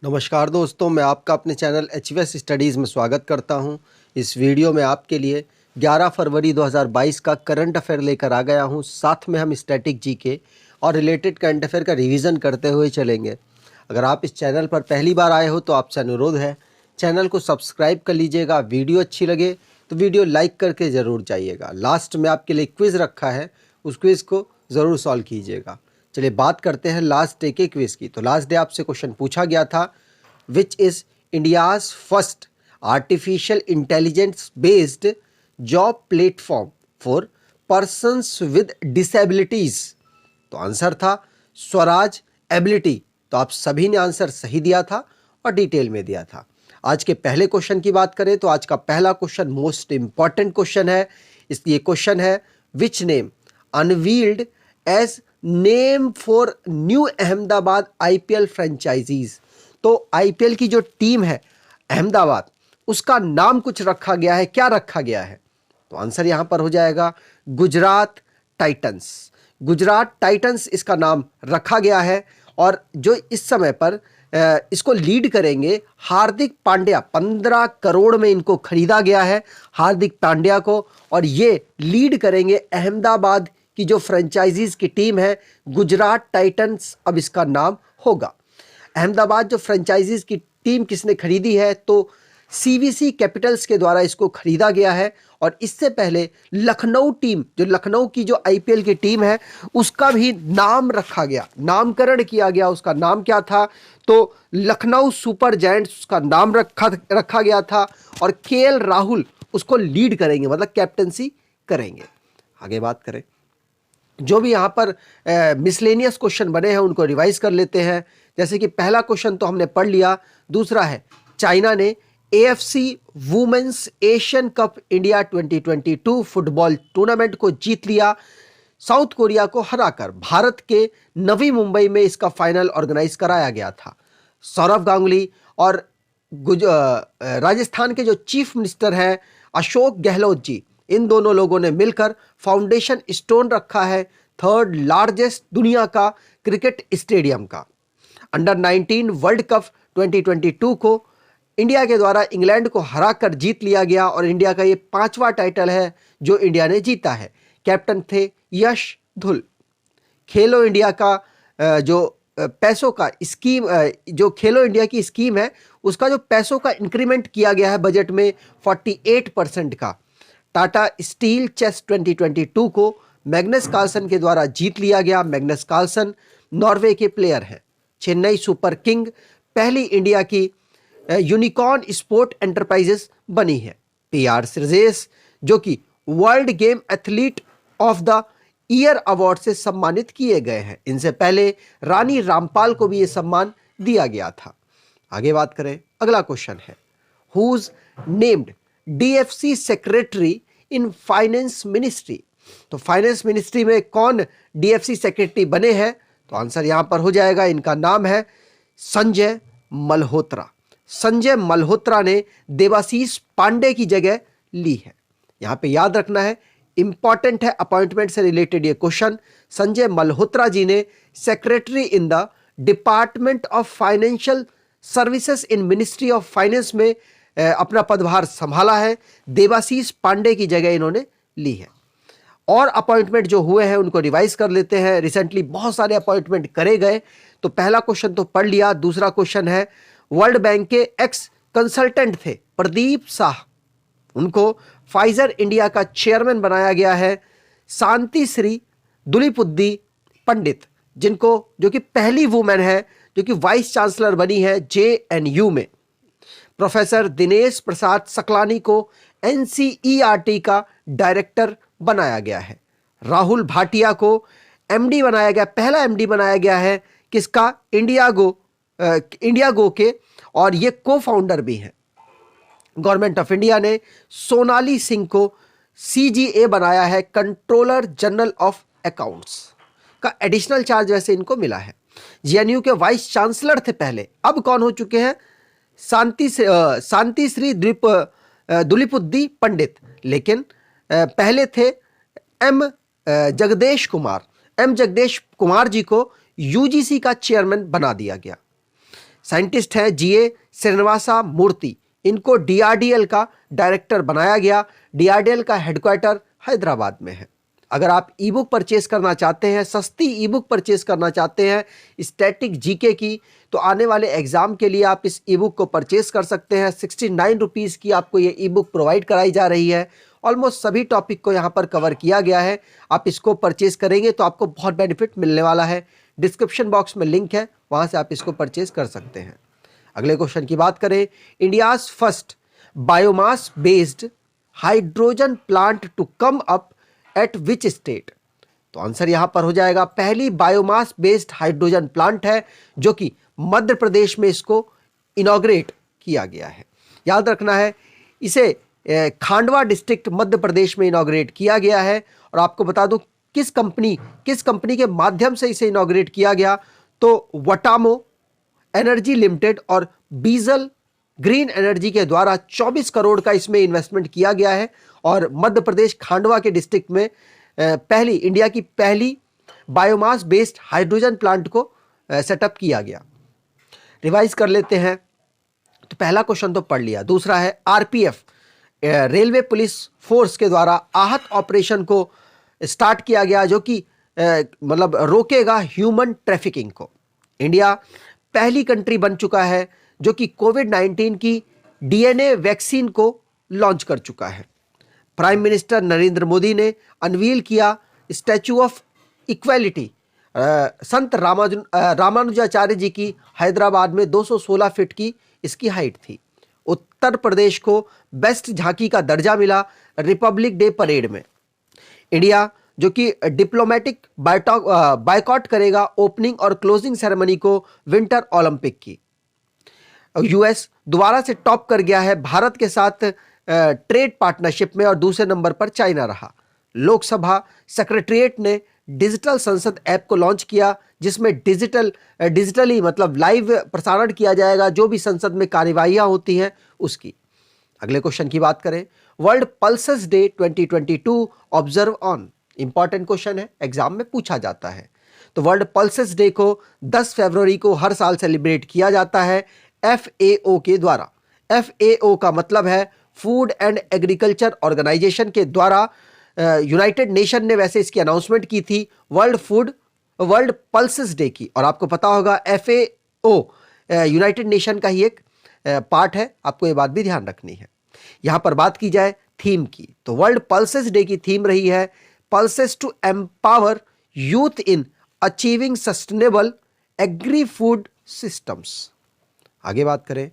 नमस्कार दोस्तों, मैं आपका अपने चैनल एचवीएस स्टडीज़ में स्वागत करता हूं। इस वीडियो में आपके लिए 11 फरवरी 2022 का करंट अफेयर लेकर आ गया हूं। साथ में हम स्टैटिक जीके और रिलेटेड करंट अफेयर का रिवीजन करते हुए चलेंगे। अगर आप इस चैनल पर पहली बार आए हो तो आपसे अनुरोध है, चैनल को सब्सक्राइब कर लीजिएगा। वीडियो अच्छी लगे तो वीडियो लाइक करके ज़रूर जाइएगा। लास्ट में आपके लिए क्विज़ रखा है, उस क्विज़ को ज़रूर सॉल्व कीजिएगा। चलिए बात करते हैं लास्ट डे के क्विज की। तो लास्ट डे आपसे क्वेश्चन पूछा गया था, which is India's first artificial intelligence based job platform for persons with disabilities. तो आंसर था स्वराज एबिलिटी। तो आप सभी ने आंसर सही दिया था और डिटेल में दिया था। आज के पहले क्वेश्चन की बात करें तो आज का पहला क्वेश्चन मोस्ट इंपॉर्टेंट क्वेश्चन है। इसलिए क्वेश्चन है, which name unveiled as name for new Ahmedabad IPL franchisees. तो आईपीएल की जो टीम है अहमदाबाद, उसका नाम कुछ रखा गया है। क्या रखा गया है? तो आंसर यहां पर हो जाएगा गुजरात टाइटंस। गुजरात टाइटंस इसका नाम रखा गया है। और जो इस समय पर इसको लीड करेंगे हार्दिक पांड्या, 15 करोड़ में इनको खरीदा गया है हार्दिक पांड्या को। और ये लीड करेंगे अहमदाबाद की जो फ्रेंचाइजीज की टीम है, गुजरात टाइटंस अब इसका नाम होगा। अहमदाबाद जो फ्रेंचाइजीज की टीम किसने खरीदी है? तो सीवीसी कैपिटल्स के द्वारा इसको खरीदा गया है। और इससे पहले लखनऊ टीम, जो लखनऊ की जो आईपीएल की टीम है, उसका भी नाम रखा गया, नामकरण किया गया। उसका नाम क्या था? तो लखनऊ सुपर जायंट्स उसका नाम रखा गया था। और केएल राहुल उसको लीड करेंगे, मतलब कैप्टनसी करेंगे। आगे बात करें, जो भी यहाँ पर मिसलेनियस क्वेश्चन बने हैं उनको रिवाइज कर लेते हैं। जैसे कि पहला क्वेश्चन तो हमने पढ़ लिया। दूसरा है, चाइना ने AFC women's Asian cup India 2022 football tournament को जीत लिया साउथ कोरिया को हराकर। भारत के नवी मुंबई में इसका फाइनल ऑर्गेनाइज कराया गया था। सौरव गांगुली और राजस्थान के जो चीफ मिनिस्टर हैं अशोक गहलोत जी, इन दोनों लोगों ने मिलकर फाउंडेशन स्टोन रखा है थर्ड लार्जेस्ट दुनिया का क्रिकेट स्टेडियम का। अंडर 19 वर्ल्ड कप 2022 को इंडिया के द्वारा इंग्लैंड को हराकर जीत लिया गया। और इंडिया का ये 5वां टाइटल है जो इंडिया ने जीता है। कैप्टन थे यश धुल। खेलो इंडिया का जो पैसों का स्कीम, जो खेलो इंडिया की स्कीम है, उसका जो पैसों का इंक्रीमेंट किया गया है बजट में 48% का। टाटा स्टील चेस 2022 को मैग्नस कार्लसन के द्वारा जीत लिया गया। मैग्नस कार्लसन नॉर्वे के प्लेयर हैं। चेन्नई सुपर किंग पहली इंडिया की यूनिकॉर्न स्पोर्ट एंटरप्राइजेस बनी है। पीआर श्रेयस जो कि world game athlete of the year award से सम्मानित किए गए हैं। इनसे पहले रानी रामपाल को भी यह सम्मान दिया गया था। आगे बात करें, अगला क्वेश्चन है, who's named DFC secretary in finance ministry. तो फाइनेंस मिनिस्ट्री में कौन डीएफसी सेक्रेटरी बने हैं? तो आंसर यहां पर हो जाएगा, इनका नाम है संजय मल्होत्रा। संजय मल्होत्रा ने देवाशीष पांडे की जगह ली है। यहां पे याद रखना है, इंपॉर्टेंट है अपॉइंटमेंट से रिलेटेड ये क्वेश्चन। संजय मल्होत्रा जी ने secretary in the department of financial services in ministry of finance में अपना पदभार संभाला है। देवाशीष पांडे की जगह इन्होंने ली है। और अपॉइंटमेंट जो हुए हैं उनको रिवाइज कर लेते हैं। रिसेंटली बहुत सारे अपॉइंटमेंट करे गए। तो पहला क्वेश्चन तो पढ़ लिया। दूसरा क्वेश्चन है, वर्ल्ड बैंक के एक्स कंसल्टेंट थे प्रदीप शाह, उनको फाइजर इंडिया का चेयरमैन बनाया गया है। शांति श्री दुलीपुद्दी पंडित, जिनको जो कि पहली वुमेन है जो कि वाइस चांसलर बनी है जेएनयू में। प्रोफेसर दिनेश प्रसाद सकलानी को एनसीईआरटी का डायरेक्टर बनाया गया है। राहुल भाटिया को एमडी बनाया गया, पहला एमडी बनाया गया है किसका? इंडियागो के। और ये को फाउंडर भी हैं। गवर्नमेंट ऑफ इंडिया ने सोनाली सिंह को सीजीए बनाया है, कंट्रोलर जनरल ऑफ अकाउंट्स का एडिशनल चार्ज वैसे इनको मिला है। जेएनयू के वाइस चांसलर थे पहले, अब कौन हो चुके हैं? शांति श्री दुलीपुद्दी पंडित। लेकिन पहले थे जगदेश कुमार जी को यूजीसी का चेयरमैन बना दिया गया। साइंटिस्ट हैं जीए श्रीनिवासा मूर्ति, इनको डीआरडीएल का डायरेक्टर बनाया गया। डीआरडीएल का हेडक्वार्टर हैदराबाद में है। अगर आप ई बुक परचेज करना चाहते हैं, सस्ती ई बुक परचेज करना चाहते हैं स्टैटिक जीके की, तो आने वाले एग्जाम के लिए आप इस ई बुक को परचेज कर सकते हैं। 69 रुपीज़ की आपको ये ई बुक प्रोवाइड कराई जा रही है। ऑलमोस्ट सभी टॉपिक को यहाँ पर कवर किया गया है। आप इसको परचेज करेंगे तो आपको बहुत बेनिफिट मिलने वाला है। डिस्क्रिप्शन बॉक्स में लिंक है, वहाँ से आप इसको परचेज कर सकते हैं। अगले क्वेश्चन की बात करें, India's first biomass based hydrogen plant to come up at which state? तो आंसर यहां पर हो जाएगा, पहली बायोमास बेस्ड हाइड्रोजन प्लांट है जो कि मध्य प्रदेश में इसको इनॉग्रेट किया गया है। याद रखना है, इसे खांडवा डिस्ट्रिक्ट मध्य प्रदेश में इनॉग्रेट किया गया है। और आपको बता दूं किस कंपनी के माध्यम से इसे इनॉग्रेट किया गया, तो वटामो एनर्जी लिमिटेड और बीजल ग्रीन एनर्जी के द्वारा 24 करोड़ का इसमें इन्वेस्टमेंट किया गया है। और मध्य प्रदेश खांडवा के डिस्ट्रिक्ट में इंडिया की पहली बायोमास बेस्ड हाइड्रोजन प्लांट को सेटअप किया गया। रिवाइज कर लेते हैं। तो पहला क्वेश्चन तो पढ़ लिया। दूसरा है आरपीएफ रेलवे पुलिस फोर्स के द्वारा आहत ऑपरेशन को स्टार्ट किया गया जो कि मतलब रोकेगा ह्यूमन ट्रैफिकिंग को। इंडिया पहली कंट्री बन चुका है जो कि कोविड-19 की डीएनए वैक्सीन को लॉन्च कर चुका है। प्राइम मिनिस्टर नरेंद्र मोदी ने अनवील किया स्टैचू ऑफ इक्वालिटी। संत रामानुजाचार्य जी की हैदराबाद में 216 फीट की इसकी हाइट थी। उत्तर प्रदेश को बेस्ट झांकी का दर्जा मिला रिपब्लिक डे परेड में। इंडिया जो कि डिप्लोमेटिक बायकॉट करेगा ओपनिंग और क्लोजिंग सेरेमनी को विंटर ओलंपिक की। यूएस दोबारा से टॉप कर गया है भारत के साथ ट्रेड पार्टनरशिप में और दूसरे नंबर पर चाइना रहा। लोकसभा सेक्रेटरीट ने डिजिटल संसद ऐप को लॉन्च किया जिसमें डिजिटली मतलब लाइव प्रसारण किया जाएगा जो भी संसद में कार्यवाहियां होती हैं उसकी। अगले क्वेश्चन की बात करें, world pulses day 2022 observe on. Important question है, एग्जाम में पूछा जाता है। तो वर्ल्ड पल्सेस डे को 10 फरवरी को हर साल सेलिब्रेट किया जाता है FAO के द्वारा। FAO का मतलब है फूड एंड एग्रीकल्चर ऑर्गेनाइजेशन के द्वारा। यूनाइटेड नेशन ने वैसे इसकी अनाउंसमेंट की थी वर्ल्ड पल्सेस डे की। और आपको पता होगा FAO यूनाइटेड नेशन का ही एक पार्ट है, आपको ये बात भी ध्यान रखनी है। यहां पर बात की जाए थीम की, तो वर्ल्ड पल्सेस डे की थीम रही है pulses to empower youth in achieving sustainable agri food systems. आगे बात करें,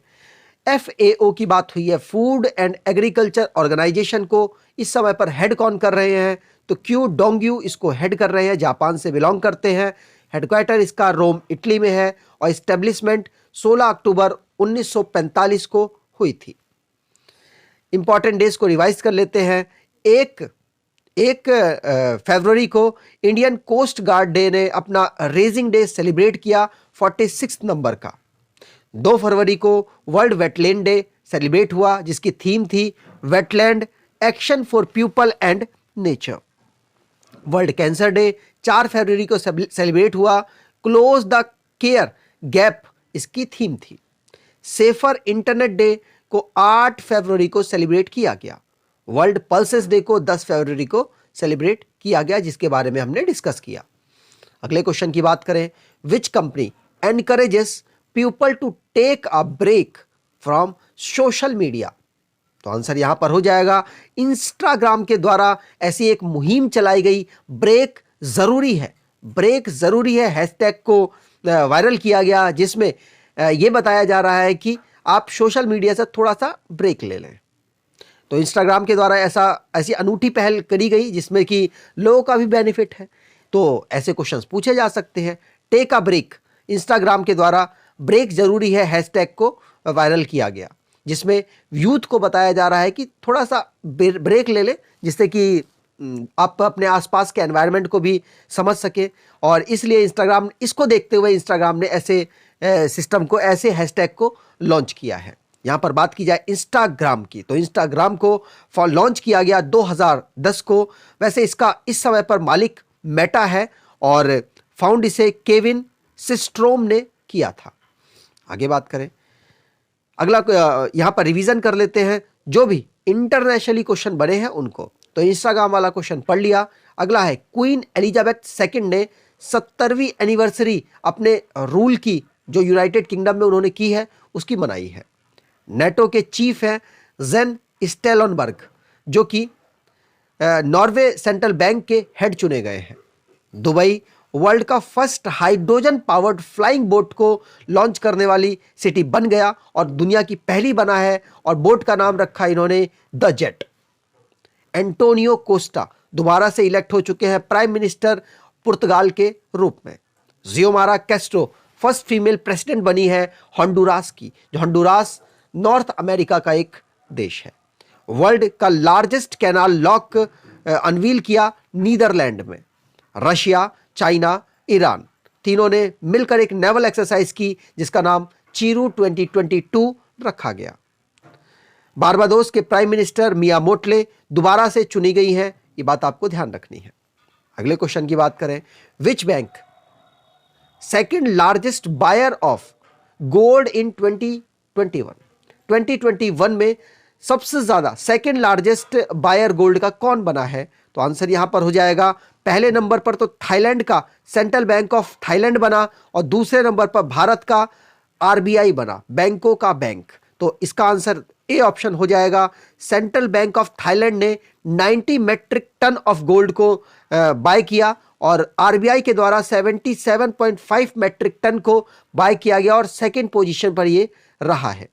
FAO की बात हुई है, फूड एंड एग्रीकल्चर ऑर्गेनाइजेशन को इस समय पर हेड कौन कर रहे हैं, तो क्यू डोंग्यू इसको हेड कर रहे हैं, जापान से बिलोंग करते हैं। हेडक्वार्टर इसका रोम इटली में है और इस्टेब्लिशमेंट 16 अक्टूबर 1945 को हुई थी। इंपॉर्टेंट डेज को रिवाइज कर लेते हैं। एक फरवरी को इंडियन कोस्ट गार्ड डे ने अपना रेजिंग डे सेलिब्रेट किया 46 नंबर का। 2 फरवरी को वर्ल्ड वेटलैंड डे सेलिब्रेट हुआ जिसकी थीम थी wetland action for people and nature. World cancer day 4 फरवरी को सेलिब्रेट हुआ, क्लोज द केयर गैप इसकी थीम थी। सेफर इंटरनेट डे को 8 फरवरी को सेलिब्रेट किया गया। वर्ल्ड पल्सेस डे को 10 फरवरी को सेलिब्रेट किया गया जिसके बारे में हमने डिस्कस किया। अगले क्वेश्चन की बात करें, which company encourages people to take a break from social media? तो आंसर यहां पर हो जाएगा इंस्टाग्राम के द्वारा ऐसी एक मुहिम चलाई गई, ब्रेक जरूरी है हैशटैग को वायरल किया गया जिसमें यह बताया जा रहा है कि आप सोशल मीडिया से थोड़ा सा ब्रेक ले लें। तो इंस्टाग्राम के द्वारा ऐसी अनूठी पहल करी गई जिसमें कि लोगों का भी बेनिफिट है। तो ऐसे क्वेश्चंस पूछे जा सकते हैं। टेक अ ब्रेक, इंस्टाग्राम के द्वारा ब्रेक जरूरी है हैशटैग को वायरल किया गया जिसमें यूथ को बताया जा रहा है कि थोड़ा सा ब्रेक ले ले जिससे कि आप अपने आसपास के एनवायरनमेंट को भी समझ सके। और इसलिए इंस्टाग्राम इसको देखते हुए इंस्टाग्राम ने ऐसे सिस्टम को, ऐसे हैशटैग को लॉन्च किया है। यहाँ पर बात की जाए इंस्टाग्राम की, तो इंस्टाग्राम को लॉन्च किया गया 2010 को। वैसे इसका इस समय पर मालिक मेटा है और फाउंड इसे केविन सिस्ट्रोम ने किया था। आगे बात करें, अगला यहाँ पर रिवीजन कर लेते हैं जो भी इंटरनेशनली क्वेश्चन बने हैं उनको। तो इंस्टाग्राम वाला क्वेश्चन पढ़ लिया। अगला है क्वीन एलिजाबेथ सेकंड ने 70वीं एनिवर्सरी अपने रूल की जो यूनाइटेड किंगडम में उन्होंने की है उसकी मनाई है। नेटो के चीफ हैं जेन स्टेलनबर्ग जो कि नॉर्वे सेंट्रल बैंक के हेड चुने गए हैं। दुबई वर्ल्ड का first hydrogen powered flying boat को लॉन्च करने वाली सिटी बन गया और दुनिया की पहली बना है और बोट का नाम रखा इन्होंने द जेट। एंटोनियो कोस्टा दोबारा से इलेक्ट हो चुके हैं प्राइम मिनिस्टर पुर्तगाल के रूप में। जियोमारा कैस्ट्रो फर्स्ट फीमेल प्रेसिडेंट बनी है होंडुरास की, जो होंडुरास नॉर्थ अमेरिका का एक देश है। वर्ल्ड का लार्जेस्ट कैनाल लॉक अनवील किया नीदरलैंड में। रशिया, चाइना, ईरान तीनों ने मिलकर एक नेवल एक्सरसाइज की जिसका नाम चीरू 2022 रखा गया। बारबाडोस के प्राइम मिनिस्टर मिया मोटले दोबारा से चुनी गई हैं, ये बात आपको ध्यान रखनी है। अगले क्वेश्चन की बात करें, which bank second largest buyer of gold in 2021 में सबसे ज्यादा सेकंड लार्जेस्ट बायर गोल्ड का कौन बना है? तो आंसर यहां पर हो जाएगा, पहले नंबर पर तो थाईलैंड का सेंट्रल बैंक ऑफ थाईलैंड बना और दूसरे नंबर पर भारत का आरबीआई बना, बैंकों का बैंक। तो इसका आंसर ए ऑप्शन हो जाएगा। सेंट्रल बैंक ऑफ थाईलैंड ने 90 मेट्रिक टन ऑफ गोल्ड को बाय किया और आरबीआई के द्वारा 77.5 मेट्रिक टन को बाय किया गया और सेकंड पोजीशन पर यह रहा है।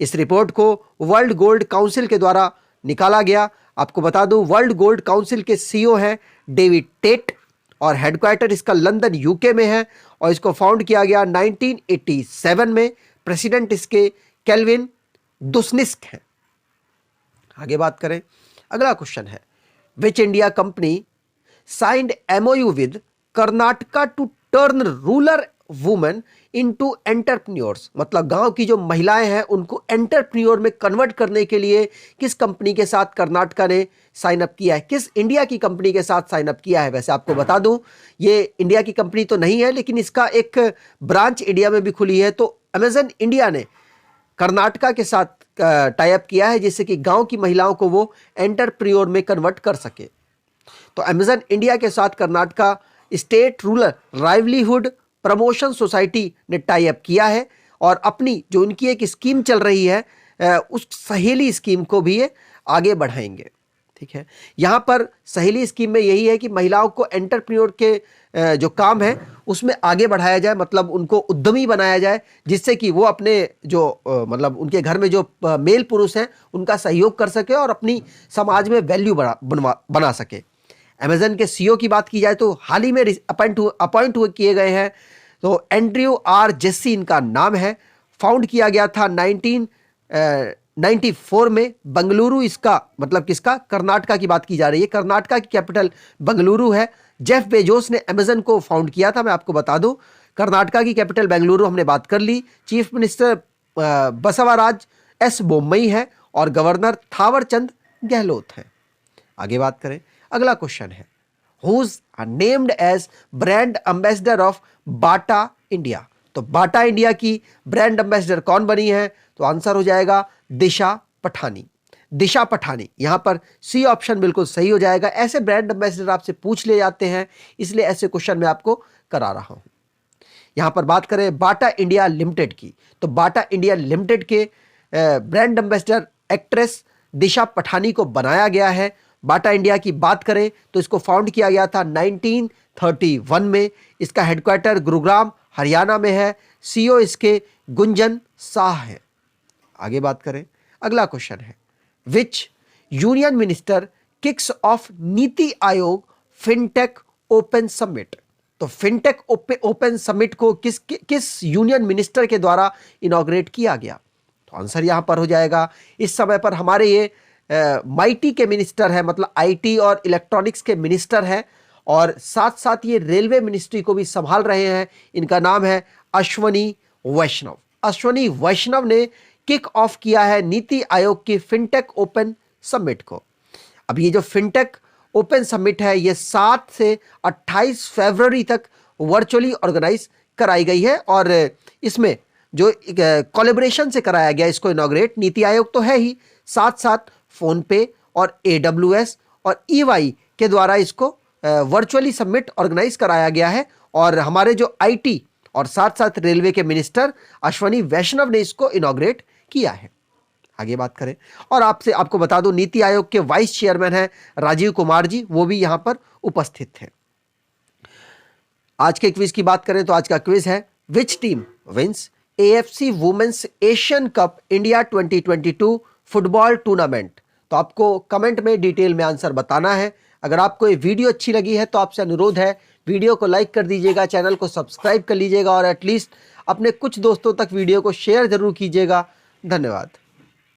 इस रिपोर्ट को वर्ल्ड गोल्ड काउंसिल के द्वारा निकाला गया। आपको बता दूं, वर्ल्ड गोल्ड काउंसिल के सीईओ हैं डेविड टेट और हेडक्वार्टर इसका लंदन यूके में है और इसको फाउंड किया गया 1987 में। प्रेसिडेंट इसके केल्विन दुस्निस्क हैं। आगे बात करें, अगला क्वेश्चन है, which India company signed MOU with Karnataka to turn rural women into entrepreneurs, मतलब गांव की जो महिलाएं हैं उनको एंटरप्रेन्योर में कन्वर्ट करने के लिए किस कंपनी के साथ कर्नाटका ने साइन अप किया है? किस इंडिया की कंपनी के साथ साइन अप किया है? वैसे आपको बता दूं, ये इंडिया की कंपनी तो नहीं है लेकिन इसका एक ब्रांच इंडिया में भी खुली है। तो अमेजन इंडिया ने कर्नाटका के साथ टाई अप किया है जिससे कि गांव की महिलाओं को वो एंटरप्रेन्योर में कन्वर्ट कर सके। तो अमेजन इंडिया के साथ Karnataka state rural livelihood promotion society ने टाई अप किया है और अपनी जो उनकी एक स्कीम चल रही है उस सहेली स्कीम को भी ये आगे बढ़ाएंगे। ठीक है, यहाँ पर सहेली स्कीम में यही है कि महिलाओं को एंटरप्रेन्योर के जो काम है उसमें आगे बढ़ाया जाए, मतलब उनको उद्यमी बनाया जाए जिससे कि वो अपने जो मतलब उनके घर में जो मेल पुरुष हैं उनका सहयोग कर सके और अपनी समाज में वैल्यू बना सके। अमेजन के सीईओ की बात की जाए तो हाल ही में अपॉइंट हुए किए गए हैं, तो एंड्रयू आर जेसी इनका नाम है। फाउंड किया गया था 1994 में। बंगलुरु इसका मतलब किसका? कर्नाटका की बात की जा रही है। कर्नाटका की कैपिटल बंगलुरु है। जेफ बेजोस ने अमेजन को फाउंड किया था। मैं आपको बता दूं, कर्नाटका की कैपिटल बेंगलुरु हमने बात कर ली। Chief minister Basavaraj S Bommai है और गवर्नर थावरचंद गहलोत है। आगे बात करें, अगला क्वेश्चन है, who's named as brand ambassador of Bata India. तो बाटा इंडिया की ब्रांड एम्बेसडर कौन बनी है? तो आंसर हो जाएगा दिशा पठानी। दिशा पठानी, यहां पर सी ऑप्शन बिल्कुल सही हो जाएगा। ऐसे ब्रांड एम्बेसडर आपसे पूछ ले जाते हैं, इसलिए ऐसे क्वेश्चन मैं आपको करा रहा हूं। यहां पर बात करें बाटा इंडिया लिमिटेड की, तो बाटा इंडिया लिमिटेड के ब्रांड एम्बेसडर एक्ट्रेस दिशा पठानी को बनाया गया है। बाटा इंडिया की बात करें तो इसको फाउंड किया गया था 1931 में। इसका हेडक्वार्टर गुरुग्राम हरियाणा में है। सीईओ इसके गुंजन शाह हैं। आगे बात करें, अगला क्वेश्चन है, विच union minister kicks of NITI Aayog fintech open summit. तो फिनटेक ओपन समिट को किस यूनियन मिनिस्टर के द्वारा इनॉग्रेट किया गया? तो आंसर यहां पर हो जाएगा, इस समय पर हमारे ये माईटी के मिनिस्टर है, मतलब आईटी और इलेक्ट्रॉनिक्स के मिनिस्टर हैं और साथ साथ ये रेलवे मिनिस्ट्री को भी संभाल रहे हैं। इनका नाम है अश्वनी वैष्णव। अश्वनी वैष्णव ने किक ऑफ किया है नीति आयोग की फिनटेक ओपन समिट को। अब ये जो फिनटेक ओपन समिट है ये 7 से 28 फरवरी तक वर्चुअली ऑर्गेनाइज कराई गई है और इसमें जो कोलैबोरेशन से कराया गया इसको इनॉग्रेट, नीति आयोग तो है ही, साथ साथ फोन पे और AWS और EY के द्वारा इसको वर्चुअली समिट ऑर्गेनाइज कराया गया है। और हमारे जो IT और साथ साथ रेलवे के मिनिस्टर अश्वनी वैष्णव ने इसको इनॉग्रेट किया है। आगे बात करें और आपको बता दूं, नीति आयोग के वाइस चेयरमैन हैं राजीव कुमार जी, वो भी यहां पर उपस्थित थे। आज के क्विज की बात करें तो आज का क्विज है, which team wins AFC women's Asian cup India 2022 football tournament. तो आपको कमेंट में डिटेल में आंसर बताना है। अगर आपको ये वीडियो अच्छी लगी है तो आपसे अनुरोध है, वीडियो को लाइक कर दीजिएगा, चैनल को सब्सक्राइब कर लीजिएगा और एटलीस्ट अपने कुछ दोस्तों तक वीडियो को शेयर जरूर कीजिएगा। धन्यवाद।